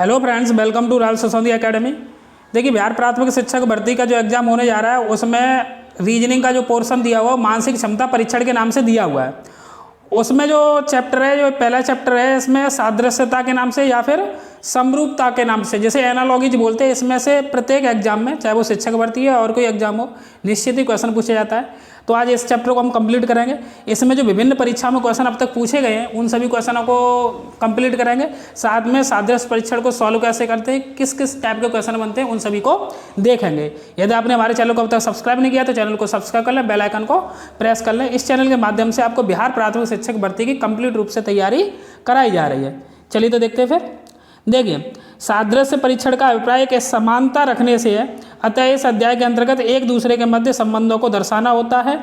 Hello friends, welcome to royal Sisodia academy. देखिए, बिहार प्राथमिक शिक्षक भर्ती का जो एग्ज़ाम होने जा रहा है उसमें रीजनिंग का जो पोर्शन दिया हुआ है मानसिक क्षमता परीक्षण के नाम से दिया हुआ है। उसमें जो चैप्टर है, जो पहला चैप्टर है, इसमें सादृश्यता के नाम से या फिर समरूपता के नाम से, जैसे एनालॉजीज बोलते हैं, इसमें से प्रत्येक एग्जाम में, चाहे वो शिक्षक भर्ती है और कोई एग्जाम हो, निश्चित ही क्वेश्चन पूछा जाता है। तो आज इस चैप्टर को हम कंप्लीट करेंगे। इसमें जो विभिन्न परीक्षाओं में क्वेश्चन अब तक पूछे गए हैं उन सभी क्वेश्चनों को कंप्लीट करेंगे। साथ में सादृश्य परीक्षण को सॉल्व कैसे करते हैं, किस किस टाइप के क्वेश्चन बनते हैं, उन सभी को देखेंगे। यदि आपने हमारे चैनल को अब तक सब्सक्राइब नहीं किया तो चैनल को सब्सक्राइब कर लें, बेल आइकन को प्रेस कर लें। इस चैनल के माध्यम से आपको बिहार प्राथमिक शिक्षक भर्ती की कंप्लीट रूप से तैयारी कराई जा रही है। चलिए तो देखते हैं फिर। देखिए, सादृश्य परीक्षण का अभिप्राय एक समानता रखने से है, अतः इस अध्याय के अंतर्गत एक दूसरे के मध्य संबंधों को दर्शाना होता है।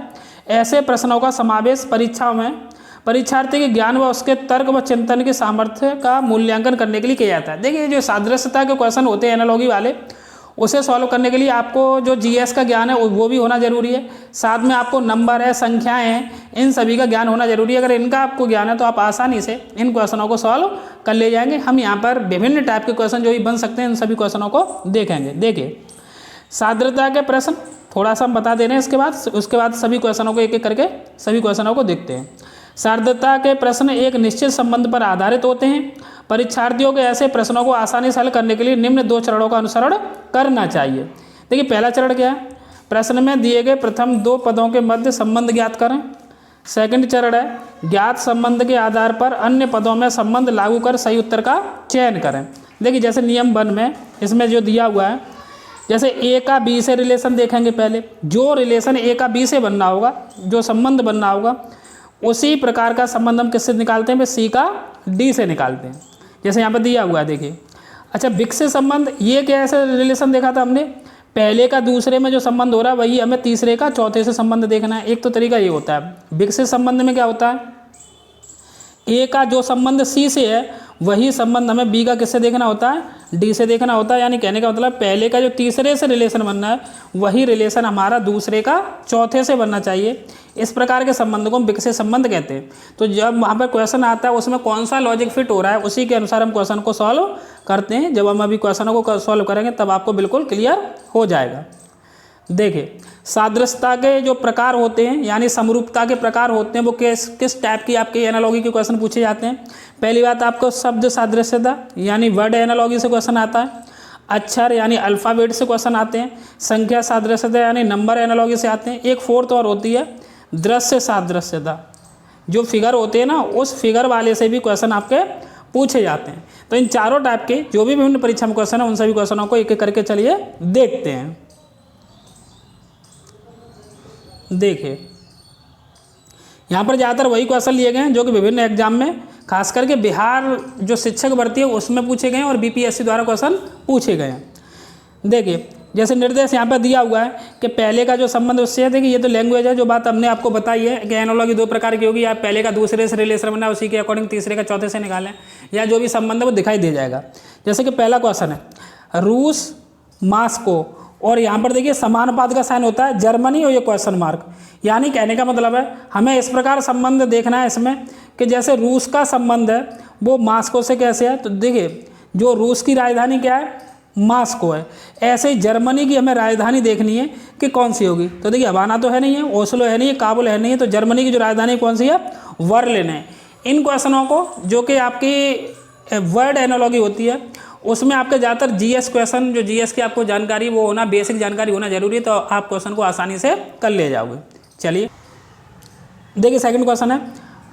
ऐसे प्रश्नों का समावेश परीक्षाओं में परीक्षार्थी के ज्ञान व उसके तर्क व चिंतन के सामर्थ्य का मूल्यांकन करने के लिए किया जाता है। देखिए, जो सादृश्यता के क्वेश्चन होते हैं एनालॉजी वाले, उसे सॉल्व करने के लिए आपको जो जीएस का ज्ञान है वो भी होना जरूरी है। साथ में आपको नंबर है, संख्याएं हैं, इन सभी का ज्ञान होना जरूरी है। अगर इनका आपको ज्ञान है तो आप आसानी से इन क्वेश्चनों को सॉल्व कर ले जाएंगे। हम यहाँ पर विभिन्न टाइप के क्वेश्चन जो भी बन सकते हैं, इन सभी क्वेश्चनों को देखेंगे। देखिए, सादृश्यता के प्रश्न थोड़ा सा हम बता दे रहे हैं, उसके बाद सभी क्वेश्चनों को एक एक करके सभी क्वेश्चनों को देखते हैं। सादृश्यता के प्रश्न एक निश्चित संबंध पर आधारित होते हैं। परीक्षार्थियों के ऐसे प्रश्नों को आसानी से हल करने के लिए निम्न दो चरणों का अनुसरण करना चाहिए। देखिए, पहला चरण क्या है? प्रश्न में दिए गए प्रथम दो पदों के मध्य संबंध ज्ञात करें। सेकंड चरण है ज्ञात संबंध के आधार पर अन्य पदों में संबंध लागू कर सही उत्तर का चयन करें। देखिए, जैसे नियम 1 में इसमें जो दिया हुआ है, जैसे ए का बी से रिलेशन देखेंगे। पहले जो रिलेशन ए का बी से बनना होगा, जो संबंध बनना होगा, उसी प्रकार का संबंध हम किससे निकालते हैं? सी का डी से निकालते हैं। जैसे यहाँ पर दिया हुआ है, देखिए। अच्छा, विकसित संबंध, ये क्या ऐसे रिलेशन देखा था हमने? पहले का दूसरे में जो संबंध हो रहा है वही हमें तीसरे का चौथे से संबंध देखना है। एक तो तरीका ये होता है। विकसित संबंध में क्या होता है? ए का जो संबंध सी से है वही संबंध हमें बी का किससे देखना होता है? डी से देखना होता है। यानी कहने का मतलब पहले का जो तीसरे से रिलेशन बनना है वही रिलेशन हमारा दूसरे का चौथे से बनना चाहिए। इस प्रकार के संबंध को हम विकसित संबंध कहते हैं। तो जब वहाँ पर क्वेश्चन आता है उसमें कौन सा लॉजिक फिट हो रहा है उसी के अनुसार हम क्वेश्चन को सॉल्व करते हैं। जब हम अभी क्वेश्चनों को सॉल्व करेंगे तब आपको बिल्कुल क्लियर हो जाएगा। देखिए, सादृश्यता के जो प्रकार होते हैं यानी समरूपता के प्रकार होते हैं, वो किस टाइप की आपके एनालॉजी के क्वेश्चन पूछे जाते हैं। पहली बात, आपको शब्द सादृश्यता यानी वर्ड एनालॉजी से क्वेश्चन आता है। अक्षर यानी अल्फ़ाबेट से क्वेश्चन आते हैं। संख्या सादृश्यता यानी नंबर एनालॉजी से आते हैं। एक फोर्थ और होती है दृश्य सादृश्यता, जो फिगर होते हैं ना, उस फिगर वाले से भी क्वेश्चन आपके पूछे जाते हैं। तो इन चारों टाइप के जो भी विभिन्न परीक्षा में क्वेश्चन है उन सभी क्वेश्चनों को एक एक करके चलिए देखते हैं। देखिए, यहाँ पर ज़्यादातर वही क्वेश्चन लिए गए हैं जो कि विभिन्न एग्जाम में, खास करके बिहार जो शिक्षक भर्ती है उसमें पूछे गए हैं और बीपीएससी द्वारा क्वेश्चन पूछे गए हैं। देखिए, जैसे निर्देश यहाँ पर दिया हुआ है कि पहले का जो संबंध उससे है। देखिए, ये तो लैंग्वेज है, जो बात हमने आपको बताई है कि एनालॉजी दो प्रकार की होगी। या पहले का दूसरे से रिलेशन बना उसी के अकॉर्डिंग तीसरे का चौथे से निकालें, या जो भी संबंध है वो दिखाई दे जाएगा। जैसे कि पहला क्वेश्चन है रूस, मास्को, और यहाँ पर देखिए समानुपात का साइन होता है जर्मनी और ये क्वेश्चन मार्क। यानी कहने का मतलब है हमें इस प्रकार संबंध देखना है इसमें कि जैसे रूस का संबंध है वो मास्को से कैसे है। तो देखिए, जो रूस की राजधानी क्या है? मास्को है। ऐसे ही जर्मनी की हमें राजधानी देखनी है कि कौन सी होगी। तो देखिए, हवाना तो है नहीं है, ओस्लो है नहीं है, काबुल है नहीं है, तो जर्मनी की जो राजधानी कौन सी है? बर्लिन है। इन क्वेश्चनों को जो कि आपकी वर्ड एनालॉजी होती है उसमें आपके ज़्यादातर जीएस क्वेश्चन, जो जीएस की आपको जानकारी वो होना, बेसिक जानकारी होना जरूरी है, तो आप क्वेश्चन को आसानी से कर ले जाओगे। चलिए देखिए, सेकंड क्वेश्चन है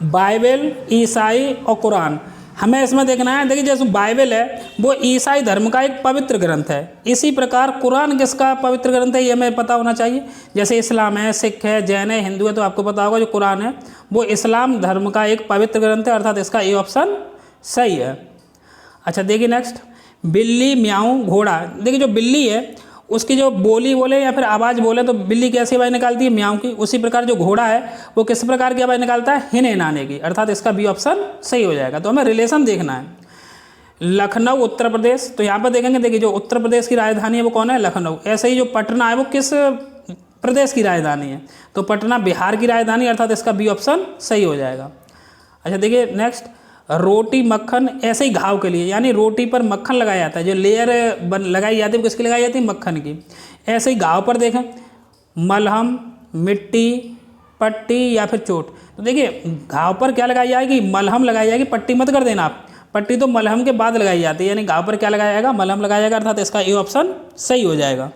बाइबल, ईसाई और कुरान। हमें इसमें देखना है। देखिए, जैसे बाइबल है वो ईसाई धर्म का एक पवित्र ग्रंथ है, इसी प्रकार कुरान किसका पवित्र ग्रंथ है ये हमें पता होना चाहिए। जैसे इस्लाम है, सिख है, जैन है, हिंदू है, तो आपको पता होगा जो कुरान है वो इस्लाम धर्म का एक पवित्र ग्रंथ है, अर्थात इसका ए ऑप्शन सही है। अच्छा, देखिए नेक्स्ट, बिल्ली, म्याऊं, घोड़ा। देखिए, जो बिल्ली है उसकी जो बोली बोले या फिर आवाज़ बोले तो बिल्ली कैसी आवाज़ निकालती है? म्याऊं की। उसी प्रकार जो घोड़ा है वो किस प्रकार की आवाज़ निकालता है? हिन हिनाने की, अर्थात इसका बी ऑप्शन सही हो जाएगा। तो हमें रिलेशन देखना है। लखनऊ, उत्तर प्रदेश, तो यहाँ पर देखेंगे, देखिए जो उत्तर प्रदेश की राजधानी है वो कौन है? लखनऊ। ऐसे ही जो पटना है वो किस प्रदेश की राजधानी है? तो पटना बिहार की राजधानी, अर्थात इसका बी ऑप्शन सही हो जाएगा। अच्छा, देखिए नेक्स्ट, रोटी मक्खन, ऐसे ही घाव के लिए, यानी रोटी पर मक्खन लगाया जाता है, जो लेयर लगाई जाती है वो किसकी लगाई जाती है, मक्खन की। ऐसे ही घाव पर देखें मलहम, मिट्टी, पट्टी या फिर चोट। तो देखिए घाव पर क्या लगाई जाएगी, मलहम लगाई जाएगी, पट्टी मत कर देना आप, पट्टी तो मलहम के बाद लगाई जाती है, यानी घाव पर क्या लगाया जाएगा, मलहम लगाया जाएगा, अर्थात इसका ए ऑप्शन सही हो जाएगा।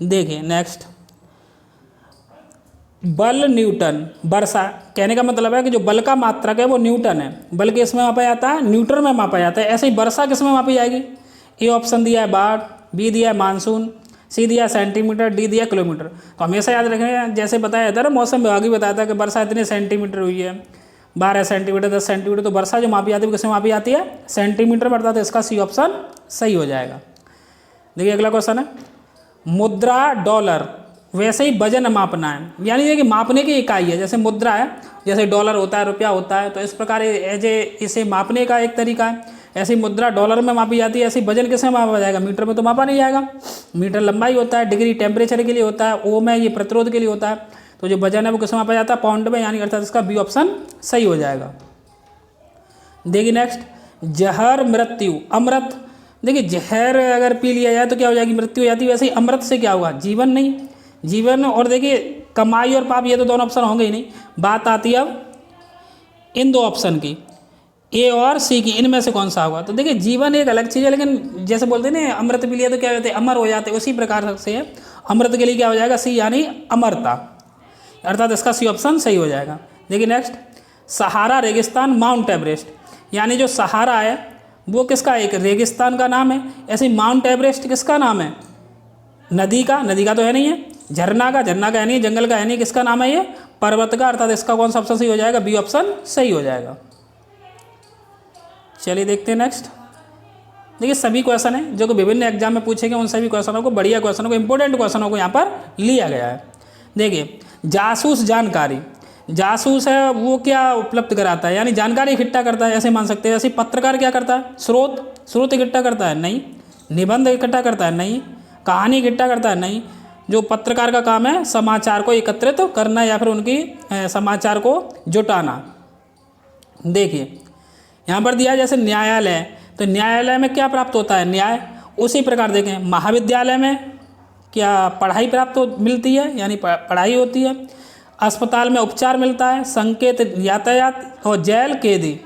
देखिए नेक्स्ट, बल न्यूटन, वर्षा, कहने का मतलब है कि जो बल का मात्रक है वो न्यूटन है, बल किस में मापा जाता है, न्यूटन में मापा जाता है। ऐसे ही वर्षा किस में मापी जाएगी, ए ऑप्शन दिया है बाढ़, बी दिया है मानसून, सी दिया है सेंटीमीटर, डी दिया किलोमीटर। तो हमेशा याद रखें, जैसे बताया जाता है ना, मौसम विभाग भी बताया था कि वर्षा इतने सेंटीमीटर हुई है, 12 सेंटीमीटर, 10 सेंटीमीटर, तो वर्षा जो मापी जाती है किस में मापी जाती है, सेंटीमीटर में, अर्थात इसका सी ऑप्शन सही हो जाएगा। देखिए अगला क्वेश्चन है, मुद्रा डॉलर, वैसे ही वजन मापना है, यानी ये कि मापने की इकाई है, जैसे मुद्रा है, जैसे डॉलर होता है, रुपया होता है, तो इस प्रकार इसे मापने का एक तरीका है। ऐसी मुद्रा डॉलर में मापी जाती है, ऐसी वजन किसमें मापा जाएगा, मीटर में तो मापा नहीं जाएगा, मीटर लंबाई होता है, डिग्री टेम्परेचर के लिए होता है, ओम है ये प्रतिरोध के लिए होता है, तो जो वजन है वो किसमें मापा जाता है, पाउंड में, यानी अर्थात इसका बी ऑप्शन सही हो जाएगा। देखिए नेक्स्ट, जहर मृत्यु अमृत, देखिए जहर अगर पी लिया जाए तो क्या हो जाएगी, मृत्यु हो जाती है, वैसे ही अमृत से क्या होगा, जीवन नहीं, जीवन। और देखिए कमाई और पाप, ये तो दोनों ऑप्शन होंगे ही नहीं, बात आती है अब इन दो ऑप्शन की, ए और सी की, इनमें से कौन सा होगा। तो देखिए जीवन एक अलग चीज़ है, लेकिन जैसे बोलते हैं ना अमृत पी लिया तो क्या होते हैं, अमर हो जाते हैं, उसी प्रकार से अमृत के लिए क्या हो जाएगा, सी यानी अमरता, अर्थात इसका सी ऑप्शन सही हो जाएगा। देखिए नेक्स्ट, सहारा रेगिस्तान माउंट एवरेस्ट, यानी जो सहारा है वो किसका, एक रेगिस्तान का नाम है, ऐसे माउंट एवरेस्ट किसका नाम है, नदी का, नदी का तो है नहीं है, झरना का, झरना का है नहीं, जंगल का है नहीं, किसका नाम है ये, पर्वत का, अर्थात इसका कौन सा ऑप्शन सही हो जाएगा, बी ऑप्शन सही हो जाएगा। चलिए देखते हैं नेक्स्ट। देखिए सभी क्वेश्चन है जो कि विभिन्न एग्जाम में पूछे गए, उन सभी क्वेश्चनों को, बढ़िया क्वेश्चनों को, इंपॉर्टेंट क्वेश्चनों को यहाँ पर लिया गया है। देखिए जासूस जानकारी, जासूस है वो क्या उपलब्ध कराता है, यानी जानकारी इकट्ठा करता है, ऐसे मान सकते हैं। ऐसे पत्रकार क्या करता है, स्रोत इकट्ठा करता है, नहीं। निबंध इकट्ठा करता है, नहीं। कहानी इकट्ठा करता है, नहीं। जो पत्रकार का काम है समाचार को एकत्रित करना या फिर उनकी समाचार को जुटाना। देखिए यहाँ पर दिया जैसे न्यायालय, तो न्यायालय में क्या प्राप्त होता है, न्याय। उसी प्रकार देखें महाविद्यालय में क्या पढ़ाई प्राप्त मिलती है, यानी पढ़ाई होती है। अस्पताल में उपचार मिलता है, संकेत यातायात, और जेल कैदी।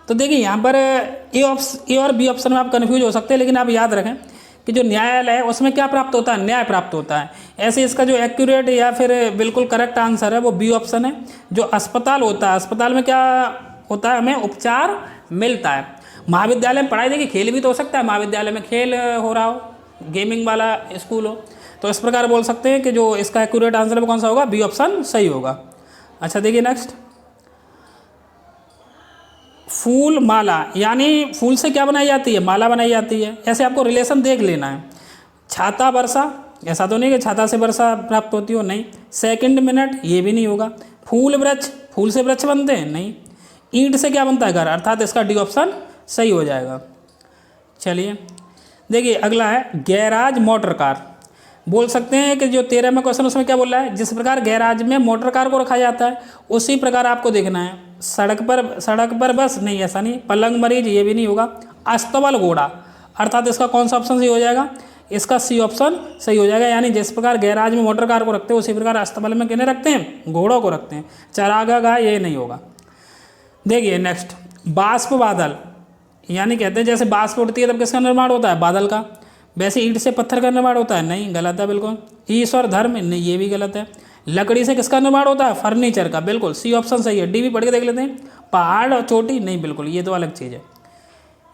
तो देखिए यहाँ पर ए और बी ऑप्शन में आप कन्फ्यूज हो सकते हैं, लेकिन आप याद रखें कि जो न्यायालय है उसमें क्या प्राप्त होता है, न्याय प्राप्त होता है। ऐसे इसका जो एक्यूरेट या फिर बिल्कुल करेक्ट आंसर है वो बी ऑप्शन है। जो अस्पताल होता है, अस्पताल में क्या होता है, हमें उपचार मिलता है। महाविद्यालय में पढ़ाई, देखिए खेल भी तो हो सकता है, महाविद्यालय में खेल हो रहा हो, गेमिंग वाला स्कूल हो, तो इस प्रकार बोल सकते हैं कि जो इसका एक्यूरेट आंसर है कौन सा होगा, बी ऑप्शन सही होगा। अच्छा देखिए नेक्स्ट, फूल माला, यानी फूल से क्या बनाई जाती है, माला बनाई जाती है। ऐसे आपको रिलेशन देख लेना है। छाता वर्षा, ऐसा तो नहीं कि छाता से वर्षा प्राप्त होती हो, नहीं। सेकंड मिनट, ये भी नहीं होगा। फूल वृक्ष, फूल से वृक्ष बनते हैं, नहीं। ईंट से क्या बनता है, घर, अर्थात इसका डी ऑप्शन सही हो जाएगा। चलिए देखिए अगला है गैराज मोटर कार। बोल सकते हैं कि जो 13वां क्वेश्चन उसमें क्या बोल रहा है, जिस प्रकार गैराज में मोटर कार को रखा जाता है उसी प्रकार आपको देखना है। सड़क पर बस, नहीं ऐसा नहीं। पलंग मरीज, ये भी नहीं होगा। अस्तबल घोड़ा, अर्थात इसका कौन सा ऑप्शन सही हो जाएगा, इसका सी ऑप्शन सही हो जाएगा। यानी जिस प्रकार गैराज में मोटर कार को रखते हैं उसी प्रकार अस्तबल में किन्हें रखते हैं, घोड़ों को रखते हैं। चरागा गाय, ये नहीं होगा। देखिए नेक्स्ट, बाष्प बादल, यानी कहते हैं जैसे बाष्प उड़ती है तब किसका निर्माण होता है, बादल का। वैसे ईंट से पत्थर का निर्माण होता है, नहीं, गलत है बिल्कुल। ईश्वर धर्म, नहीं, ये भी गलत है। लकड़ी से किसका निर्माण होता है, फर्नीचर का, बिल्कुल सी ऑप्शन सही है। डी भी पढ़ के देख लेते हैं। पहाड़ और चोटी, नहीं, बिल्कुल ये तो अलग चीज़ है,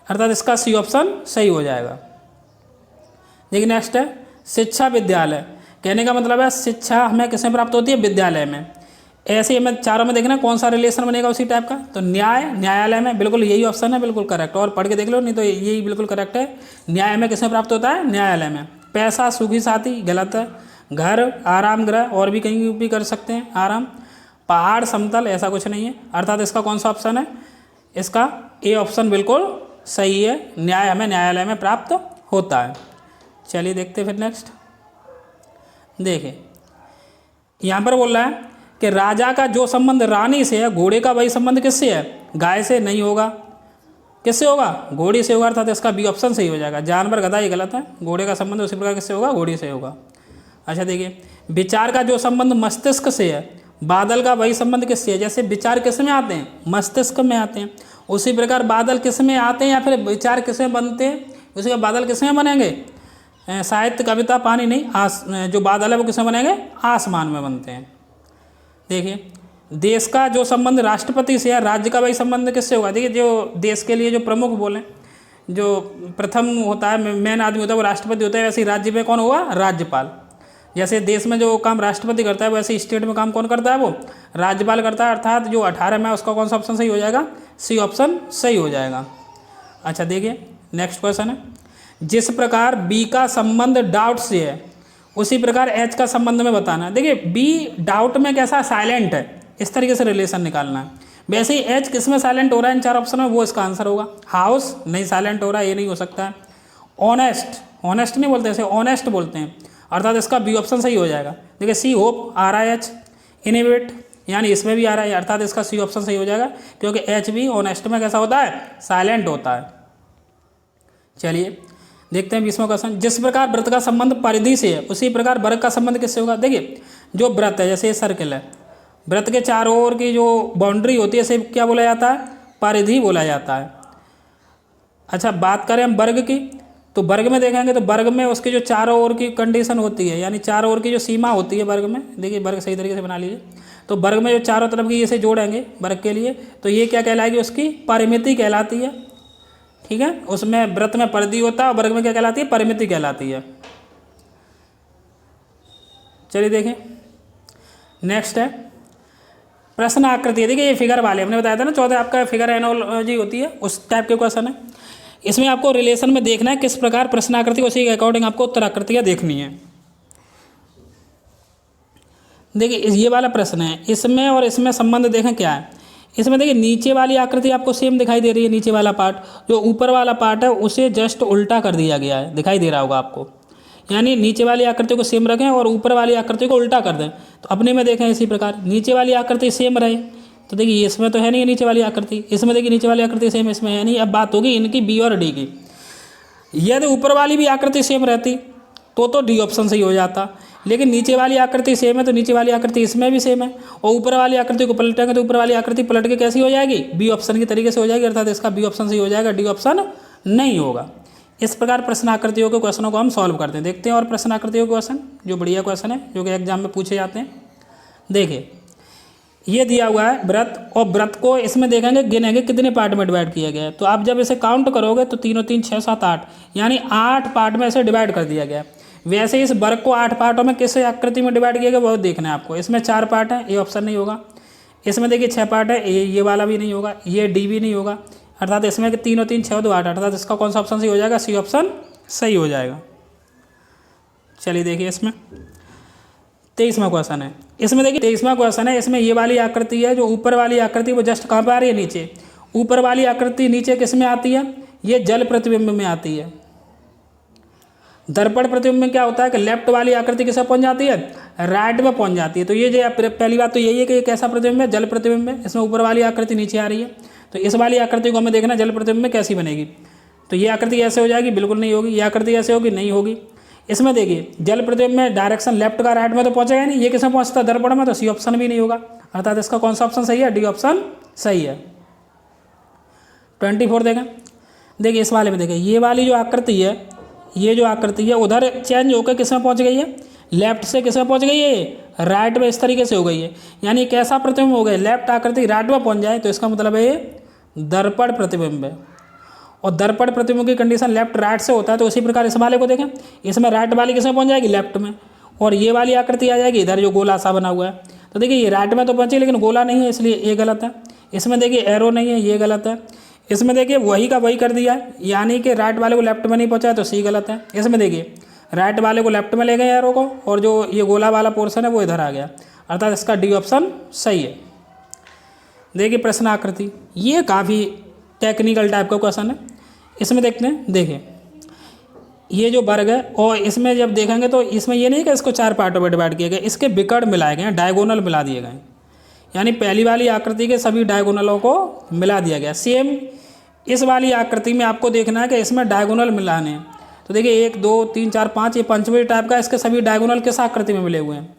अर्थात इसका सी ऑप्शन सही हो जाएगा। देखिए नेक्स्ट है शिक्षा विद्यालय, कहने का मतलब है शिक्षा हमें किसमें प्राप्त होती है, विद्यालय में। ऐसे ही हमें चारों में देखना कौन सा रिलेशन बनेगा उसी टाइप का। तो न्यायालय में, बिल्कुल यही ऑप्शन है, बिल्कुल करेक्ट। और पढ़ के देख लो, नहीं तो यही बिल्कुल करेक्ट है। न्याय में किसमें प्राप्त होता है, न्यायालय में। पैसा सुखी साथी, गलत है। घर आराम गृह, और भी कहीं भी कर सकते हैं आराम। पहाड़ समतल, ऐसा कुछ नहीं है, अर्थात इसका कौन सा ऑप्शन है, इसका ए ऑप्शन बिल्कुल सही है। न्याय हमें न्यायालय में प्राप्त होता है। चलिए देखते फिर नेक्स्ट। देखिए यहाँ पर बोल रहा है कि राजा का जो संबंध रानी से है, घोड़े का वही संबंध किससे है? गाय से नहीं होगा। किससे होगा? घोड़ी से होगा, अर्थात इसका बी ऑप्शन सही हो जाएगा। जानवर गधा ये गलत है, घोड़े का संबंध उसी प्रकार किससे होगा? घोड़ी से होगा। अच्छा देखिए, विचार का जो संबंध मस्तिष्क से है, बादल का वही संबंध किससे है? जैसे विचार किस में आते हैं? मस्तिष्क में आते हैं। उसी प्रकार बादल किस में आते हैं या फिर विचार किस में बनते हैं? उसी का बादल किस में बनेंगे? साहित्य, कविता, पानी नहीं, जो बादल है वो किस में बनेंगे? आसमान में बनते हैं। देखिए, देश का जो संबंध राष्ट्रपति से है, राज्य का वही संबंध किससे होगा? देखिए, जो देश के लिए जो प्रमुख बोले, जो प्रथम होता है, मेन आदमी होता है वो राष्ट्रपति होता है। वैसे ही राज्य में कौन होगा? राज्यपाल। जैसे देश में जो काम राष्ट्रपति करता है वैसे स्टेट में काम कौन करता है? वो राज्यपाल करता है। अर्थात जो 18 में उसका कौन सा ऑप्शन सही हो जाएगा? सी ऑप्शन सही हो जाएगा। अच्छा देखिए, नेक्स्ट क्वेश्चन है, जिस प्रकार बी का संबंध डाउट से है उसी प्रकार एच का संबंध में बताना। देखिए, बी डाउट में कैसा? साइलेंट है, इस तरीके से रिलेशन निकालना है। वैसे ही एच किस में साइलेंट हो रहा है इन 4 ऑप्शन में? वो इसका आंसर होगा। हाउस नहीं साइलेंट हो रहा है, ये नहीं हो सकता है। ऑनेस्ट, ऑनेस्ट नहीं बोलते, ऐसे ऑनेस्ट बोलते हैं, अर्थात इसका बी ऑप्शन सही हो जाएगा। देखिए, सी होप आ रहा है, एच इनोवेट यानी इसमें भी आ रहा है, अर्थात इसका सी ऑप्शन सही हो जाएगा, क्योंकि एच भी ऑनेस्ट में कैसा होता है? साइलेंट होता है। चलिए देखते हैं 20वां क्वेश्चन, जिस प्रकार व्रत का संबंध परिधि से है उसी प्रकार वर्ग का संबंध किससे होगा? देखिए, जो व्रत है, जैसे ये सर्किल है, व्रत के चारों ओर की जो बाउंड्री होती है इसे क्या बोला जाता है? परिधि बोला जाता है। अच्छा, बात करें हम वर्ग की, तो वर्ग में देखेंगे तो वर्ग में उसके जो चारों ओर की कंडीशन होती है, यानी चारों ओर की जो सीमा होती है वर्ग में, देखिए वर्ग सही तरीके से बना लीजिए, तो वर्ग में जो चारों तरफ की इसे जोड़ेंगे वर्ग के लिए, तो ये क्या कहलाएगी? उसकी परिमिति कहलाती है। ठीक है, उसमें व्रत में परिधि होता है और वर्ग में क्या कहलाती है? परिमिति कहलाती है। चलिए देखें, नेक्स्ट है प्रश्न आकृति। देखिए, ये फिगर वाले हमने बताया था ना, 14 आपका फिगर एनोलॉजी होती है, उस टाइप के क्वेश्चन है। इसमें आपको रिलेशन में देखना है किस प्रकार प्रश्न आकृति, उसी के अकॉर्डिंग आपको उत्तर आकृतियाँ देखनी है। देखिए, ये वाला प्रश्न है, इसमें और इसमें संबंध देखें क्या है। इसमें देखिए, नीचे वाली आकृति आपको सेम दिखाई दे रही है, नीचे वाला पार्ट, जो ऊपर वाला पार्ट है उसे जस्ट उल्टा कर दिया गया है, दिखाई दे रहा होगा आपको। यानी नीचे वाली आकृति को सेम रखें और ऊपर वाली आकृति को उल्टा कर दें। तो अपने में देखें इसी प्रकार, नीचे वाली आकृति सेम रहे, तो देखिए इसमें तो है नहीं नीचे वाली आकृति, इसमें देखिए नीचे वाली आकृति सेम, इसमें है नहीं। अब बात होगी इनकी बी और डी की। यदि ऊपर वाली भी आकृति सेम रहती तो डी ऑप्शन सही हो जाता, लेकिन नीचे वाली आकृति सेम है तो नीचे वाली आकृति इसमें भी सेम है, और ऊपर वाली आकृति को पलटेंगे तो ऊपर वाली आकृति पलट के कैसी हो जाएगी? बी ऑप्शन की तरीके से हो जाएगी, अर्थात इसका बी ऑप्शन सही हो जाएगा, डी ऑप्शन नहीं होगा। इस प्रकार प्रश्न आकृतियों के क्वेश्चनों को हम सॉल्व करते हैं। देखते हैं और प्रश्न आकृतियों के क्वेश्चन, जो बढ़िया क्वेश्चन है जो कि एग्जाम में पूछे जाते हैं। देखिए, ये दिया हुआ है व्रत, और व्रत को इसमें देखेंगे, गिनेंगे कितने पार्ट में डिवाइड किया गया है। तो आप जब इसे काउंट करोगे तो 3 और 3 6 7 8, यानी 8 पार्ट में इसे डिवाइड कर दिया गया। वैसे इस वर्ग को 8 पार्टों में किस आकृति में डिवाइड किया गया वो देखना है आपको। इसमें 4 पार्ट है, ए ऑप्शन नहीं होगा। इसमें देखिए 6 पार्ट है, ये वाला भी नहीं होगा, ये डी भी नहीं होगा, अर्थात इसमें 3 और 3 6 और 2 8, अर्थात इसका कौन सा ऑप्शन सही हो जाएगा? सी ऑप्शन सही हो जाएगा। चलिए देखिए, इसमें 23वां क्वेश्चन है। इसमें देखिए 23वां क्वेश्चन है, इसमें ये वाली आकृति है, जो ऊपर वाली आकृति वो जस्ट कहाँ पर आ रही है? नीचे। ऊपर वाली आकृति नीचे किस में आती है? ये जल प्रतिबिंब में आती है। दर्पण प्रतिबिंब में क्या होता है कि लेफ्ट वाली आकृति किसे पहुंच जाती है? राइट में पहुंच जाती है। तो ये जो पहली बात तो यही है कि ये कैसा प्रतिबिंब है? जल प्रतिबिंब है। इसमें ऊपर वाली आकृति नीचे आ रही है, तो इस वाली आकृति को हमें देखना जल प्रतिबिंब में कैसी बनेगी। तो ये आकृति ऐसे हो जाएगी? बिल्कुल नहीं होगी। ये आकृति ऐसे होगी? नहीं होगी। इसमें देखिए जल प्रतिबिंब में डायरेक्शन लेफ्ट का राइट में तो पहुंचेगा नहीं, ये किसमें पहुंचता है? दर्पण में, तो सी ऑप्शन भी नहीं होगा, अर्थात इसका कौन सा ऑप्शन सही है? डी ऑप्शन सही है। 24 देखें, देखिए इस वाले में देखें, ये वाली जो आकृति है, ये जो आकृति है उधर चेंज होकर किसमें पहुंच गई है? लेफ्ट से किसमें पहुंच गई है? राइट में, इस तरीके से हो गई है। यानी कैसा प्रतिबिंब हो गया? लेफ्ट आकृति राइट में पहुंच जाए तो इसका मतलब है ये दर्पण प्रतिबिंब है। और दर्पण प्रतिबिंब की कंडीशन लेफ्ट राइट से होता है, तो उसी प्रकार इस वाले को देखें, इसमें राइट वाली किसमें पहुंच जाएगी? लेफ्ट में, और ये वाली आकृति आ जाएगी इधर जो गोला सा बना हुआ है। तो देखिए ये राइट में तो पहुंची लेकिन गोला नहीं है, इसलिए ये गलत है। इसमें देखिए एरो नहीं है, ये गलत है। इसमें देखिए वही का वही कर दिया है, यानी कि राइट वाले को लेफ्ट में नहीं पहुंचा, तो सी गलत है। इसमें देखिए राइट वाले को लेफ्ट में ले गए एरो को, और जो ये गोला वाला पोर्शन है वो इधर आ गया, अर्थात इसका डी ऑप्शन सही है। देखिए प्रश्न आकृति, ये काफ़ी टेक्निकल टाइप का क्वेश्चन है। इसमें देखते हैं, देखिए ये जो वर्ग है, और इसमें जब देखेंगे तो इसमें ये नहीं कि इसको 4 पार्टों में डिवाइड किया गया, इसके विकर्ण मिलाए गए हैं, डायगोनल मिला दिए गए हैं। यानी पहली वाली आकृति के सभी डायगोनलों को मिला दिया गया। सेम इस वाली आकृति में आपको देखना है कि इसमें डायगोनल मिलाने हैं। तो देखिए 1 2 3 4 5 ये पंचभुज टाइप का, इसके सभी डायगोनल किस आकृति में मिले हुए हैं।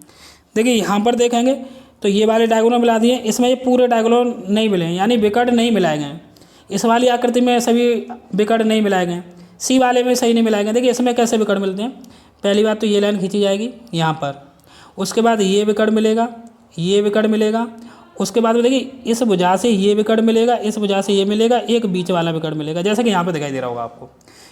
देखिए यहाँ पर देखेंगे तो ये वाले डायगोनल मिला दिए, इसमें ये पूरे डायगोनल नहीं मिले हैं, यानी विकर्ण नहीं मिलाए गए। इस वाली आकृति में सभी विकर्ण नहीं मिलाए गए, सी वाले में सही नहीं मिलाए गए। देखिए इसमें कैसे विकर्ण मिलते हैं, पहली बात तो ये लाइन खींची जाएगी यहाँ पर, उसके बाद ये विकर्ण मिलेगा, ये विकर्ण मिलेगा, उसके बाद में देखिए इस भुजा से ये विकर्ण मिलेगा, इस भुजा से ये मिलेगा, एक बीच वाला विकर्ण मिलेगा, जैसे कि यहाँ पर दिखाई दे रहा होगा आपको।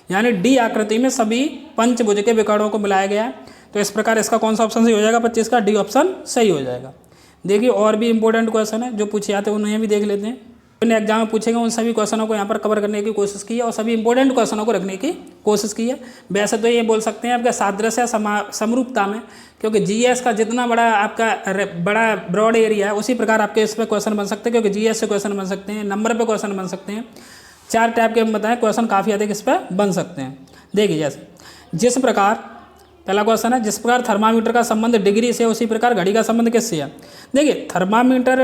यानी डी आकृति में सभी पंचभुज के विकर्णों को मिलाया गया है। तो इस प्रकार इसका कौन सा ऑप्शन सही हो जाएगा 25 का, डी ऑप्शन सही हो जाएगा। देखिए और भी इंपॉर्टेंट क्वेश्चन है जो पूछे जाते हैं, उन्हें भी देख लेते हैं। मैंने एग्जाम में पूछे गए उन सभी क्वेश्चनों को यहाँ पर कवर करने की कोशिश की है और सभी इंपॉर्टेंट क्वेश्चनों को रखने की कोशिश की है। वैसे तो ये बोल सकते हैं आपका सादृश्य समरूपता में, क्योंकि जीएस का जितना बड़ा आपका बड़ा ब्रॉड एरिया है उसी प्रकार आपके इस पर क्वेश्चन बन सकते हैं, क्योंकि जीएस से क्वेश्चन बन सकते हैं, नंबर पर क्वेश्चन बन सकते हैं, 4 टाइप के हम बताएं क्वेश्चन काफ़ी अधिक इस पर बन सकते हैं। देखिए जैसे जिस प्रकार पहला क्वेश्चन है, जिस प्रकार थर्मामीटर का संबंध डिग्री से उसी प्रकार घड़ी का संबंध किससे है। देखिए थर्मामीटर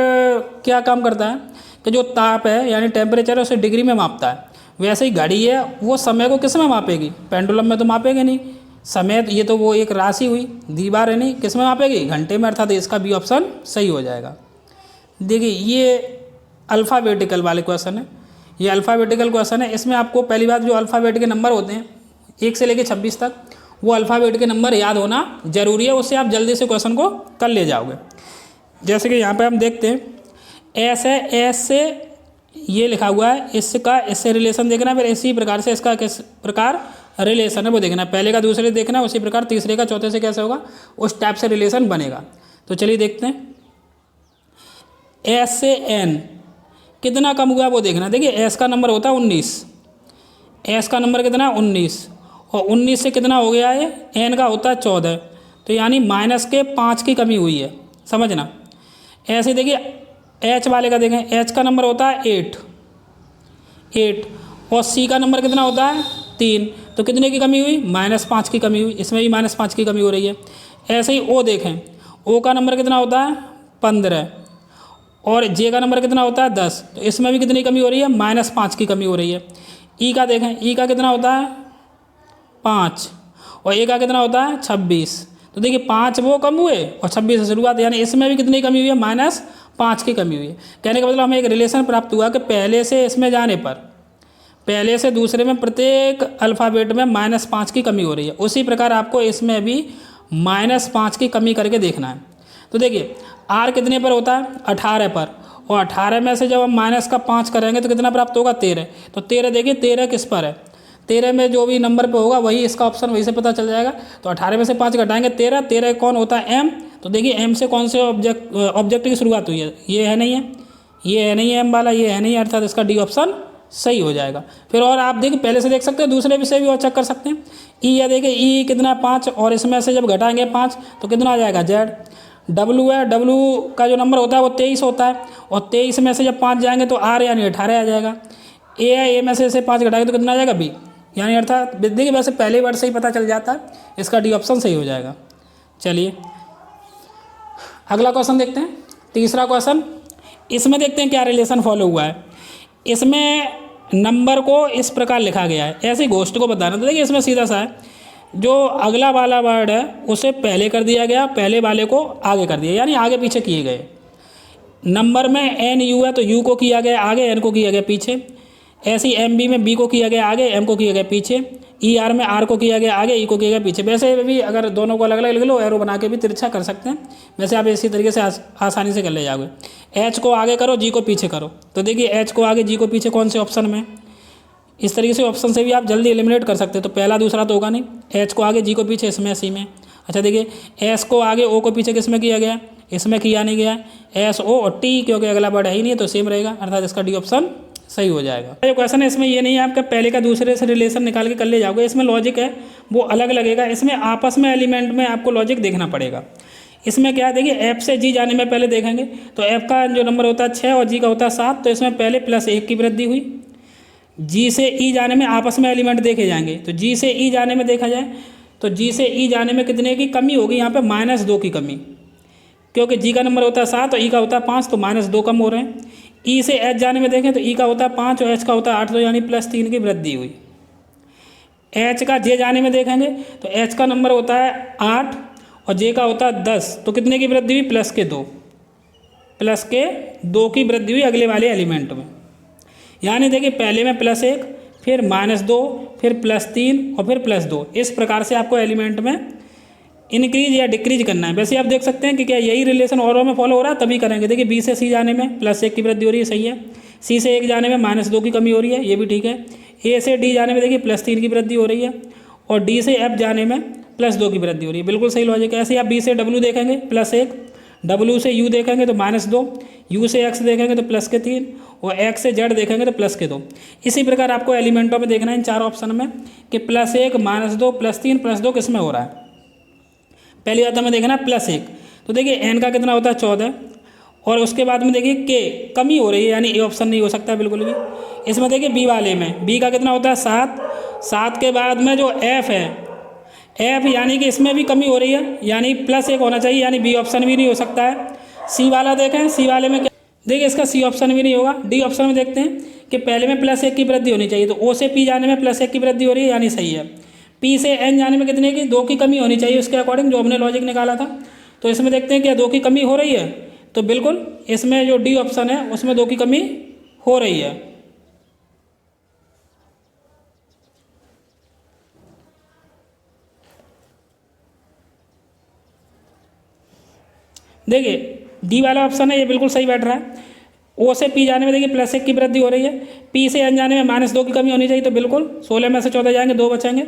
क्या काम करता है कि जो ताप है यानी टेम्परेचर है उसे डिग्री में मापता है, वैसे ही घड़ी है वो समय को किस में मापेगी, पेंडुलम में तो मापेगी नहीं समय, ये तो वो एक राशि हुई, दीवार है नहीं, किस में मापेगी, घंटे में, अर्थात इसका बी ऑप्शन सही हो जाएगा। देखिए ये अल्फ़ाबेटिकल वाले क्वेश्चन है, ये अल्फ़ाबेटिकल क्वेश्चन है। इसमें आपको पहली बात जो अल्फ़ाबेट के नंबर होते हैं 1 से लेकर 26 तक, वो अल्फ़ाबेट के नंबर याद होना जरूरी है, उससे आप जल्दी से क्वेश्चन को कर ले जाओगे। जैसे कि यहाँ पे हम देखते हैं एस है, एस से ये लिखा हुआ है, इसका इससे रिलेशन देखना है, फिर इसी प्रकार से इसका किस प्रकार रिलेशन है वो देखना है, पहले का दूसरे देखना है, उसी प्रकार तीसरे का चौथे से कैसे होगा उस टाइप से रिलेशन बनेगा। तो चलिए देखते हैं एस से एन कितना कम हुआ वो देखना। देखिए एस का नंबर होता है 19, एस का नंबर कितना है 19, और 19 से कितना हो गया है, एन का होता है 14, तो यानी -5 की कमी हुई है, समझना। ऐसे देखिए एच वाले का देखें, एच का नंबर होता है 8 और सी का नंबर कितना होता है 3, तो कितने की कमी हुई, -5 की कमी हुई, इसमें भी -5 की कमी हो रही है। ऐसे ही ओ देखें, ओ का नंबर कितना होता है 15 और जे का नंबर कितना होता है 10, तो इसमें भी कितनी कमी हो रही है, -5 की कमी हो रही है। ई का देखें, ई का कितना होता है 5 और ए का कितना होता है 26, तो देखिए 5 वो कम हुए और 26 से शुरुआत, यानी इसमें भी कितनी कमी हुई है, -5 की कमी हुई है। कहने का मतलब हमें एक रिलेशन प्राप्त हुआ कि पहले से इसमें जाने पर पहले से दूसरे में प्रत्येक अल्फ़ाबेट में -5 की कमी हो रही है, उसी प्रकार आपको इसमें भी -5 की कमी करके देखना है। तो देखिए आर कितने पर होता है 18 पर, और 18 में से जब हम -5 करेंगे तो कितना प्राप्त होगा 13, तो 13 देखिए 13 किस पर है, 13 में जो भी नंबर पे होगा वही इसका ऑप्शन वहीं से पता चल जाएगा। तो 18 में से 5 घटाएंगे 13, 13 कौन होता है एम, तो देखिए एम से कौन से ऑब्जेक्ट की शुरुआत हुई है, ये है नहीं है, ये है नहीं है एम वाला, ये है नहीं है, अर्थात इसका डी ऑप्शन सही हो जाएगा। फिर और आप देखिए पहले से देख सकते हैं, दूसरे भी से भी और चेक कर सकते हैं। ई है देखिए ई कितना है 5 और इसमें से जब घटाएंगे 5 तो कितना आ जाएगा जेड। डब्लू है, डब्लू का जो नंबर होता है वो 23 होता है और 23 में से जब 5 जाएंगे तो आर यानी 18 आ जाएगा। ए है, ए में से 5 घटाएंगे तो कितना आ जाएगा बी, यानी अर्थात देखिए वैसे पहले वर्ड से ही पता चल जाता है, इसका डी ऑप्शन सही हो जाएगा। चलिए अगला क्वेश्चन देखते हैं, तीसरा क्वेश्चन। इसमें देखते हैं क्या रिलेशन फॉलो हुआ है। इसमें नंबर को इस प्रकार लिखा गया है, ऐसे गोष्ठ को बताना। तो देखिए इसमें सीधा सा है, जो अगला वाला वर्ड है उसे पहले कर दिया गया, पहले वाले को आगे कर दिया, यानी आगे पीछे किए गए। नंबर में एन यू है तो यू को किया गया आगे, एन को किया गया पीछे। ऐसे ही एम बी में बी को किया गया आगे, एम को किया गया पीछे। ई आर में आर को किया गया आगे, ई को किया गया पीछे। वैसे भी अगर दोनों को अलग अलग लिख लो, एरो बना के भी तिरछा कर सकते हैं, वैसे आप इसी तरीके से आसानी से कर ले जाओगे। एच को आगे करो, जी को पीछे करो, तो देखिए एच को आगे जी को पीछे कौन से ऑप्शन में, इस तरीके से ऑप्शन से भी आप जल्दी एलिमिनेट कर सकते हैं। तो पहला दूसरा तो होगा नहीं, एच को आगे जी को पीछे, इसमें सी में। अच्छा देखिए एस को आगे ओ को पीछे किस में किया गया, इसमें किया नहीं गया। एस ओ और टी क्योंकि अगला वर्ड है ही नहीं तो सेम रहेगा, अर्थात इसका डी ऑप्शन सही हो जाएगा। जो क्वेश्चन है इसमें ये नहीं है आपका पहले का दूसरे से रिलेशन निकाल के कर ले जाओगे, इसमें लॉजिक है वो अलग लगेगा। इसमें आपस में एलिमेंट में आपको लॉजिक देखना पड़ेगा। इसमें क्या है देखिए एफ से जी जाने में पहले देखेंगे तो एफ का जो नंबर होता है 6 और जी का होता है 7, तो इसमें पहले +1 की वृद्धि हुई। जी से ई जाने में आपस में एलिमेंट देखे जाएंगे, तो जी से ई जाने में देखा जाए तो जी से ई जाने में कितने की कमी होगी, यहाँ पे -2 की कमी। क्योंकि जी का नंबर होता है 7 और ई का होता है 5, तो -2 कम हो रहे हैं। ई से एच जाने में देखें तो ई का होता है 5 और एच का होता है 8, तो यानी +3 की वृद्धि हुई। एच का जे जाने में देखेंगे तो एच का नंबर होता है 8 और जे का होता है 10, तो कितने की वृद्धि हुई? +2 की वृद्धि हुई अगले वाले एलिमेंट में। यानी देखिए पहले में +1, फिर -2, फिर +3 और फिर +2। इस प्रकार से आपको एलिमेंट में इंक्रीज या डिक्रीज करना है। वैसे आप देख सकते हैं कि क्या यही रिलेशन औरों में फॉलो हो रहा है, तभी करेंगे। देखिए बी से सी जाने में +1 की वृद्धि हो रही है, सही है। सी से 1 जाने में -2 की कमी हो रही है, ये भी ठीक है। ए से डी जाने में देखिए +3 की वृद्धि हो रही है और डी से एफ जाने में +2 की वृद्धि हो रही है, बिल्कुल सही लॉजिक है। ऐसे आप बी से डब्ल्यू देखेंगे +1, डब्ल्यू से यू देखेंगे तो -2, यू से एक्स देखेंगे तो +3 और एक्स से जेड देखेंगे तो +2। इसी प्रकार आपको एलिमेंटों में देखना है इन 4 ऑप्शन में कि +1, -2, +3, +2 किस में हो रहा है। पहली बात हमें देखना है +1, तो देखिए एन का कितना होता है 14 और उसके बाद में देखिए के कमी हो रही है, यानी ए ऑप्शन नहीं हो सकता है बिल्कुल भी। इसमें देखिए बी वाले में बी का कितना होता है 7 के बाद में जो एफ है, एफ यानी कि इसमें भी कमी हो रही है, यानी +1 होना चाहिए, यानी बी ऑप्शन भी नहीं हो सकता है। सी वाला देखें, सी वाले में क्या देखिए इसका सी ऑप्शन भी नहीं होगा। डी ऑप्शन में देखते हैं कि पहले में +1 की वृद्धि होनी चाहिए, तो ओ से पी जाने में +1 की वृद्धि हो रही है, यानी सही है। पी से एन जाने में कितने की 2 की कमी होनी चाहिए उसके अकॉर्डिंग, जो हमने लॉजिक निकाला था। तो इसमें देखते हैं क्या 2 की कमी हो रही है, तो बिल्कुल इसमें जो डी ऑप्शन है उसमें 2 की कमी हो रही है। देखिए डी वाला ऑप्शन है ये बिल्कुल सही बैठ रहा है। ओ से पी जाने में देखिए +1 की वृद्धि हो रही है, पी से एन जाने में -2 की कमी होनी चाहिए, तो बिल्कुल 16 में से 14 जाएंगे, 2 बचेंगे।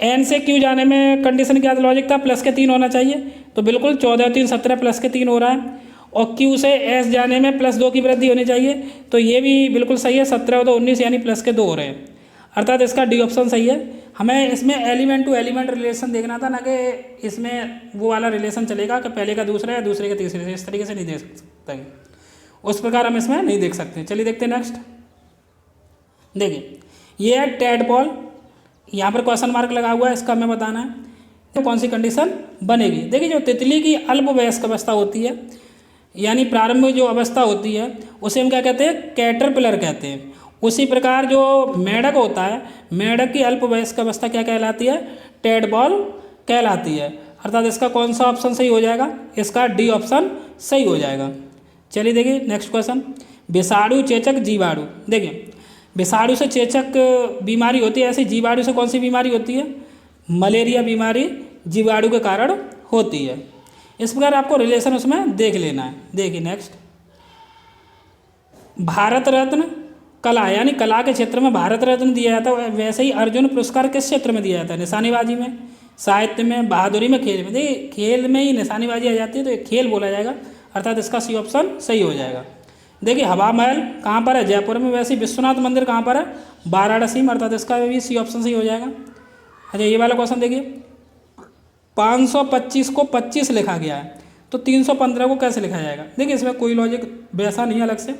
एन से क्यू जाने में कंडीशन क्या लॉजिक था, +3 होना चाहिए, तो बिल्कुल 14 और 3 17 +3 हो रहा है। और क्यू से एस जाने में +2 की वृद्धि होनी चाहिए, तो ये भी बिल्कुल सही है, 17 और 2 19 यानी +2 हो रहे हैं, अर्थात इसका डी ऑप्शन सही है। हमें इसमें एलिमेंट टू एलिमेंट रिलेशन देखना था, ना कि इसमें वो वाला रिलेशन चलेगा कि पहले का दूसरा या दूसरे का तीसरे, इस तरीके से नहीं देख सकते, उस प्रकार हम इसमें नहीं देख सकते। चलिए देखते हैं नेक्स्ट। देखिए ये है टैडपॉल, यहाँ पर क्वेश्चन मार्क लगा हुआ है, इसका हमें बताना है तो कौन सी कंडीशन बनेगी। देखिए जो तितली की अल्पवयस्क अवस्था होती है, यानी प्रारंभिक जो अवस्था होती है उसे हम क्या कहते हैं, कैटरपिलर कहते हैं। उसी प्रकार जो मेढक होता है, मेढक की अल्पवयस्क अवस्था क्या कहलाती है, टैडपॉल कहलाती है, अर्थात इसका कौन सा ऑप्शन सही हो जाएगा, इसका डी ऑप्शन सही हो जाएगा। चलिए देखिए नेक्स्ट क्वेश्चन, विषाणु चेचक जीवाणु। देखिए विषाणु से चेचक बीमारी होती है, ऐसी जीवाणु से कौन सी बीमारी होती है, मलेरिया बीमारी जीवाणु के कारण होती है। इस प्रकार आपको रिलेशन उसमें देख लेना है। देखिए नेक्स्ट, भारत रत्न कला, यानी कला के क्षेत्र में भारत रत्न दिया जाता है, वैसे ही अर्जुन पुरस्कार किस क्षेत्र में दिया जाता है, निशानेबाजी में, साहित्य में, बहादुरी में, खेल में। देखिए खेल में ही निशानेबाजी आ जाती है, तो ये खेल बोला जाएगा, अर्थात इसका सी ऑप्शन सही हो जाएगा। देखिए हवा महल कहाँ पर है, जयपुर में, वैसे विश्वनाथ मंदिर कहाँ पर है, वाराणसी में, अर्थात इसका भी सी ऑप्शन सही हो जाएगा। अच्छा ये वाला क्वेश्चन देखिए, 525 को 25 लिखा गया है, तो 315 को कैसे लिखा जाएगा। देखिए इसमें कोई लॉजिक वैसा नहीं, अलग से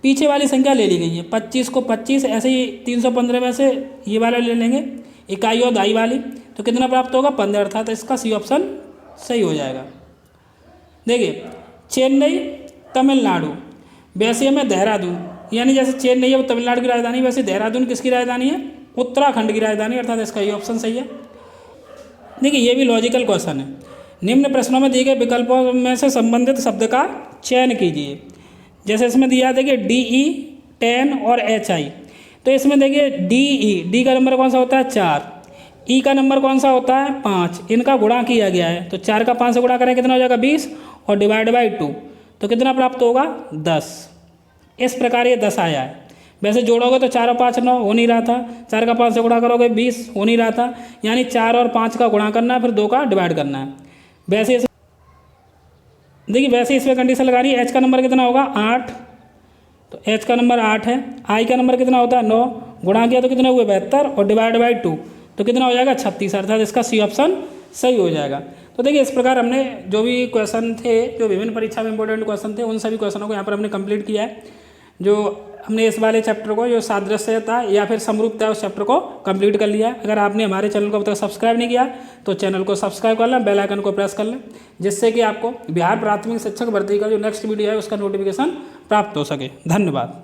पीछे वाली संख्या ले ली गई है, 25 को 25, ऐसे ही 315 में से ये वाला ले लेंगे, इकाई और दाई वाली, तो कितना प्राप्त होगा, 15, अर्थात इसका सी ऑप्शन सही हो जाएगा। देखिए चेन्नई तमिलनाडु, वैसे हमें देहरादून, यानी जैसे चेन्नई है वो तमिलनाडु की राजधानी, वैसे देहरादून किसकी राजधानी है, उत्तराखंड की राजधानी, अर्थात इसका ये ऑप्शन सही है। देखिए ये भी लॉजिकल क्वेश्चन है। निम्न प्रश्नों में दिए गए विकल्पों में से संबंधित शब्द का चयन कीजिए। जैसे इसमें दिया देखिए DE 10 और HI, तो इसमें देखिए DE, डी का नंबर कौन सा होता है 4, ई का नंबर कौन सा होता है 5, इनका गुणा किया गया है, तो 4 का 5 से गुणा करें कितना हो जाएगा 20 और डिवाइड बाई 2, तो कितना प्राप्त होगा 10। इस प्रकार ये 10 आया है। वैसे जोड़ोगे तो 4 और 5 9 हो नहीं रहा था, 4 का 5 से गुणा करोगे 20 हो नहीं रहा था, यानी 4 और 5 का गुणा करना है, फिर 2 का डिवाइड करना है। वैसे देखिए वैसे इसमें कंडीशन लगा रही है, एच का नंबर कितना होगा 8, तो एच का नंबर 8 है, आई का नंबर कितना होता है 9, गुणा किया तो कितने हुए 72 और डिवाइड बाई 2, तो कितना हो जाएगा 36, अर्थात इसका सी ऑप्शन सही हो जाएगा। तो देखिए इस प्रकार हमने जो भी क्वेश्चन थे, जो विभिन्न परीक्षा में इंपॉर्टेंट क्वेश्चन थे, उन सभी क्वेश्चनों को यहाँ पर हमने कंप्लीट किया है। जो हमने इस वाले चैप्टर को जो सादृश्यता या फिर समरूपता है उस चैप्टर को कंप्लीट कर लिया। अगर आपने हमारे चैनल को अब तक सब्सक्राइब नहीं किया तो चैनल को सब्सक्राइब कर लें, बेल आइकन को प्रेस कर लें, जिससे कि आपको बिहार प्राथमिक शिक्षक भर्ती का जो नेक्स्ट वीडियो है उसका नोटिफिकेशन प्राप्त हो सके। धन्यवाद।